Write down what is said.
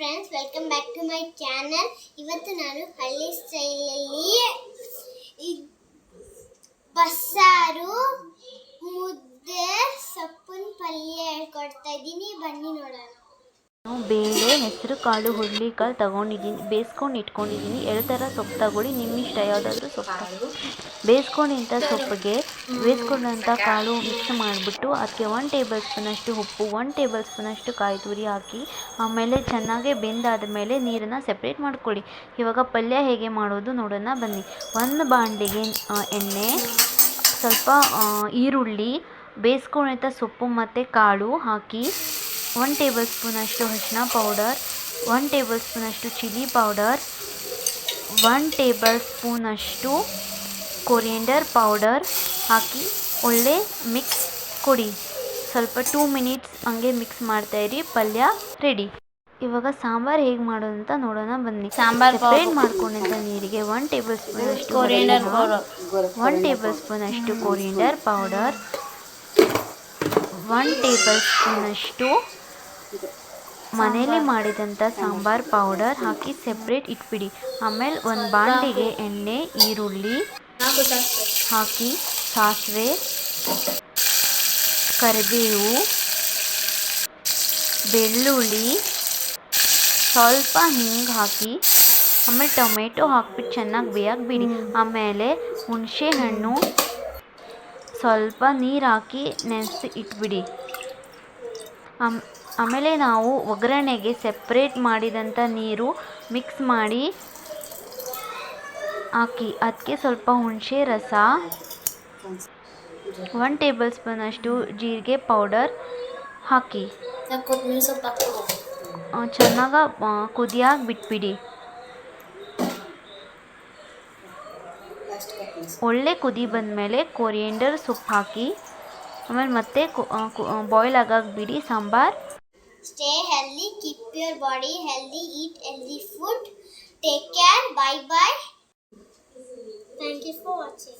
Friends, welcome back to my channel. ಇವತ್ತು ನಾನು ಹಳ್ಳಿ ಸ್ಟೈಲಲ್ಲಿ ಬಸ್ಸಾರು, ಮುದ್ದೆ, ಸೊಪ್ಪಿನ ಪಲ್ಯ ಹೇಳ್ಕೊಡ್ತಾ ಇದ್ದೀನಿ. ಬನ್ನಿ ನೋಡೋಣ. ನಾನು ಬೇಳೆ, ಹೆಸರು ಕಾಳು, ಹುರುಳಿಕಾಳು ತೊಗೊಂಡಿದ್ದೀನಿ, ಬೇಯಿಸ್ಕೊಂಡು ಇಟ್ಕೊಂಡಿದ್ದೀನಿ. 2 ಥರ ಸೊಪ್ಪು ತಗೊಳ್ಳಿ, ನಿಮ್ಮ ಇಷ್ಟ ಯಾವುದಾದ್ರೂ ಸೊಪ್ಪು. ಬೇಯಿಸ್ಕೊಂಡಿಂಥ ಸೊಪ್ಪಿಗೆ ಬೇಯಿಸ್ಕೊಂಡಂಥ ಕಾಳು ಮಿಕ್ಸ್ ಮಾಡಿಬಿಟ್ಟು ಅದಕ್ಕೆ 1 ಟೇಬಲ್ ಸ್ಪೂನಷ್ಟು ಉಪ್ಪು, 1 ಟೇಬಲ್ ಸ್ಪೂನಷ್ಟು ಕಾಯಿ ತುರಿ ಹಾಕಿ ಆಮೇಲೆ ಚೆನ್ನಾಗಿ ಬೆಂದಾದ ಮೇಲೆ ನೀರನ್ನು ಸೆಪ್ರೇಟ್ ಮಾಡ್ಕೊಳ್ಳಿ. ಇವಾಗ ಪಲ್ಯ ಹೇಗೆ ಮಾಡೋದು ನೋಡೋಣ ಬನ್ನಿ. ಒಂದು ಬಾಣಲೆಗೆ ಎಣ್ಣೆ, ಸ್ವಲ್ಪ ಈರುಳ್ಳಿ, ಬೇಯಿಸ್ಕೊಂಡಿದ್ದ ಸೊಪ್ಪು ಮತ್ತು ಕಾಳು ಹಾಕಿ 1 ಟೇಬಲ್ ಸ್ಪೂನಷ್ಟು ಅರಿಶಿನ ಪೌಡರ್, 1 ಟೇಬಲ್ ಸ್ಪೂನಷ್ಟು ಚಿಲ್ಲಿ ಪೌಡರ್, 1 ಟೇಬಲ್ ಸ್ಪೂನಷ್ಟು ಕೊರಿಯಂಡರ್ ಪೌಡರ್ ಹಾಕಿ ಒಳ್ಳೆ ಮಿಕ್ಸ್ ಕೊಡಿ. ಸ್ವಲ್ಪ 2 ಮಿನಿಟ್ಸ್ ಹಂಗೆ ಮಿಕ್ಸ್ ಮಾಡ್ತಾಯಿರಿ. ಪಲ್ಯ ರೆಡಿ. ಇವಾಗ ಸಾಂಬಾರು ಹೇಗೆ ಮಾಡೋದು ಅಂತ ನೋಡೋಣ ಬನ್ನಿ. ಸೆಪ್ರೇಟ್ ಮಾಡ್ಕೊಂಡಿದ್ದ ನೀರಿಗೆ 1 ಟೇಬಲ್ ಸ್ಪೂನಷ್ಟು ಕೊರಿಯಂಡರ್ ಪೌಡರ್, 1 ಟೇಬಲ್ ಸ್ಪೂನಷ್ಟು ಕೊರಿಯಂಡರ್ ಪೌಡರ್, 1 ಟೇಬಲ್ ಸ್ಪೂನಷ್ಟು ಮನೇಲಿ ಮಾಡಿದಂಥ ಸಾಂಬಾರ್ ಪೌಡರ್ ಹಾಕಿ ಸೆಪ್ರೇಟ್ ಇಟ್ಬಿಡಿ. ಆಮೇಲೆ ಒಂದು ಬಾಣಲೆಗೆ ಎಣ್ಣೆ, ಈರುಳ್ಳಿ ಹಾಕಿ, ಸಾಸಿವೆ, ಕರಿಬೇವು, ಬೆಳ್ಳುಳ್ಳಿ, ಸ್ವಲ್ಪ ಹಿಂಗೆ ಹಾಕಿ ಆಮೇಲೆ ಟೊಮೆಟೊ ಹಾಕ್ಬಿಟ್ಟು ಚೆನ್ನಾಗಿ ಬೇಯಕ್ಕೆ ಬಿಡಿ. ಆಮೇಲೆ ಹುಣಸೆ ಹಣ್ಣು ಸ್ವಲ್ಪ ನೀರು ಹಾಕಿ ನೆನೆಸಿ ಇಟ್ಬಿಡಿ. ಆಮೇಲೆ ನಾವು ಒಗ್ಗರಣೆಗೆ ಸೆಪ್ರೇಟ್ ಮಾಡಿದಂಥ ನೀರು ಮಿಕ್ಸ್ ಮಾಡಿ ಹಾಕಿ ಅದಕ್ಕೆ ಸ್ವಲ್ಪ ಹುಣಸೆ ರಸ, 1 ಟೇಬಲ್ ಸ್ಪೂನಷ್ಟು ಜೀರಿಗೆ ಪೌಡರ್ ಹಾಕಿ ಚೆನ್ನಾಗಿ ಕುದಿಯಾಗಿ ಬಿಟ್ಬಿಡಿ. ಒಳ್ಳೆ ಕುದಿ ಬಂದಮೇಲೆ ಕೊರಿಯಂಡರ್ ಸೊಪ್ಪು ಹಾಕಿ ಆಮೇಲೆ ಮತ್ತೆ ಬಾಯ್ಲ್ ಆಗಕ್ಕೆ ಬಿಡಿ sambar. Stay healthy, keep your body healthy, eat healthy food. Take care. Bye bye. Thank you for watching.